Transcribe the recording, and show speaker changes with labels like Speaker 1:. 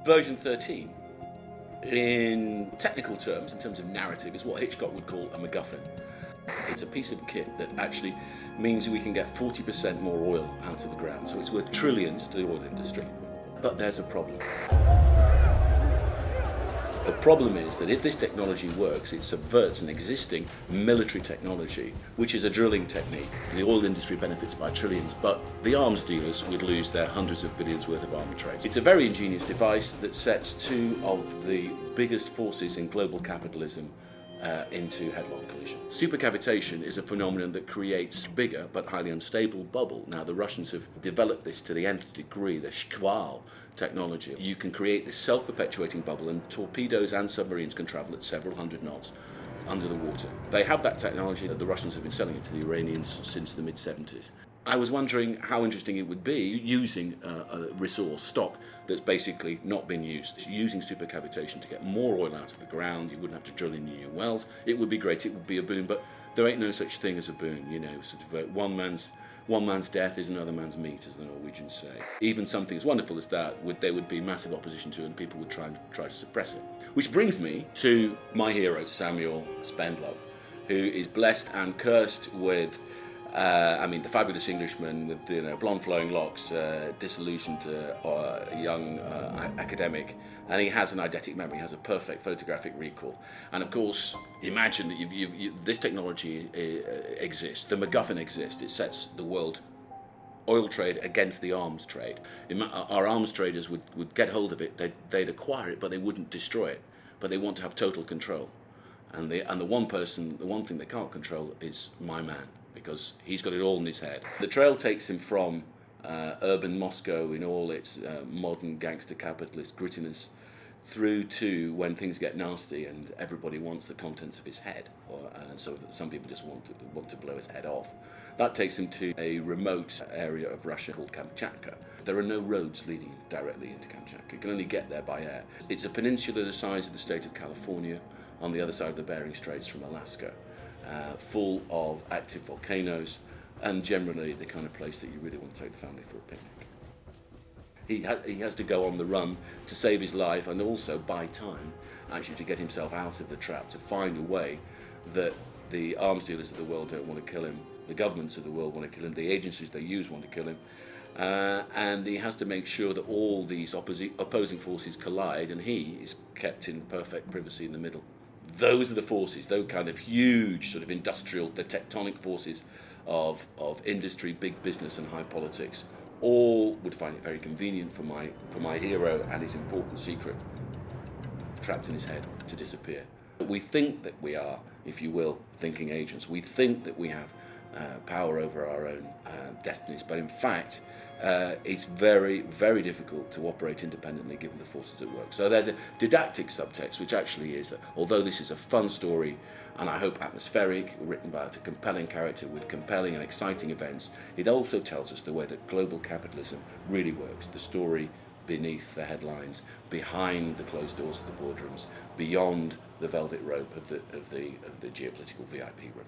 Speaker 1: Version 13, in technical terms, in terms of narrative, is what Hitchcock would call a MacGuffin. It's a piece of kit that actually means we can get 40% more oil out of the ground, so it's worth trillions to the oil industry. But there's a problem. The problem is that if this technology works, it subverts an existing military technology, which is a drilling technique. The oil industry benefits by trillions, but the arms dealers would lose their hundreds of billions worth of arms trade. It's a very ingenious device that sets two of the biggest forces in global capitalism into headlong collision. Supercavitation is a phenomenon that creates bigger but highly unstable bubble. Now, the Russians have developed this to the nth degree, the Shkval technology. You can create this self-perpetuating bubble, and torpedoes and submarines can travel at several hundred knots under the water. They have that technology that the Russians have been selling it to the Iranians since the mid-70s. I was wondering how interesting it would be using a resource, stock, that's basically not been used. Using supercavitation to get more oil out of the ground, you wouldn't have to drill in new wells. It would be great, it would be a boon, but there ain't no such thing as a boon, you know, sort of one man's death is another man's meat, as the Norwegians say. Even something as wonderful as that, there would be massive opposition to, and people would try to suppress it. Which brings me to my hero, Samuel Spendlove, who is blessed and cursed with the fabulous Englishman with blonde flowing locks, disillusioned young academic, and he has an eidetic memory, he has a perfect photographic recall. And of course, imagine that this technology exists, the MacGuffin exists, it sets the world oil trade against the arms trade. Our arms traders would get hold of it, they'd acquire it, but they wouldn't destroy it, but they want to have total control. And the one thing they can't control is my man, because he's got it all in his head. The trail takes him from urban Moscow in all its modern gangster capitalist grittiness through to when things get nasty and everybody wants the contents of his head, so some people just want to blow his head off. That takes him to a remote area of Russia called Kamchatka. There are no roads leading directly into Kamchatka. You can only get there by air. It's a peninsula the size of the state of California on the other side of the Bering Straits from Alaska. Full of active volcanoes, and generally the kind of place that you really want to take the family for a picnic. He has to go on the run to save his life and also buy time, actually, to get himself out of the trap, to find a way that the arms dealers of the world don't want to kill him, the governments of the world want to kill him, the agencies they use want to kill him, and he has to make sure that all these opposing forces collide, and he is kept in perfect privacy in the middle. Those are the forces, those kind of huge sort of industrial, the tectonic forces of industry, big business and high politics, all would find it very convenient for my hero and his important secret trapped in his head to disappear. We think that we are, if you will, thinking agents. We think that we have power over our own destinies, but in fact it's very, very difficult to operate independently given the forces at work. So there's a didactic subtext, which actually is that although this is a fun story, and I hope atmospheric, written by a compelling character with compelling and exciting events, it also tells us the way that global capitalism really works, the story beneath the headlines, behind the closed doors of the boardrooms, beyond the velvet rope of the geopolitical VIP room.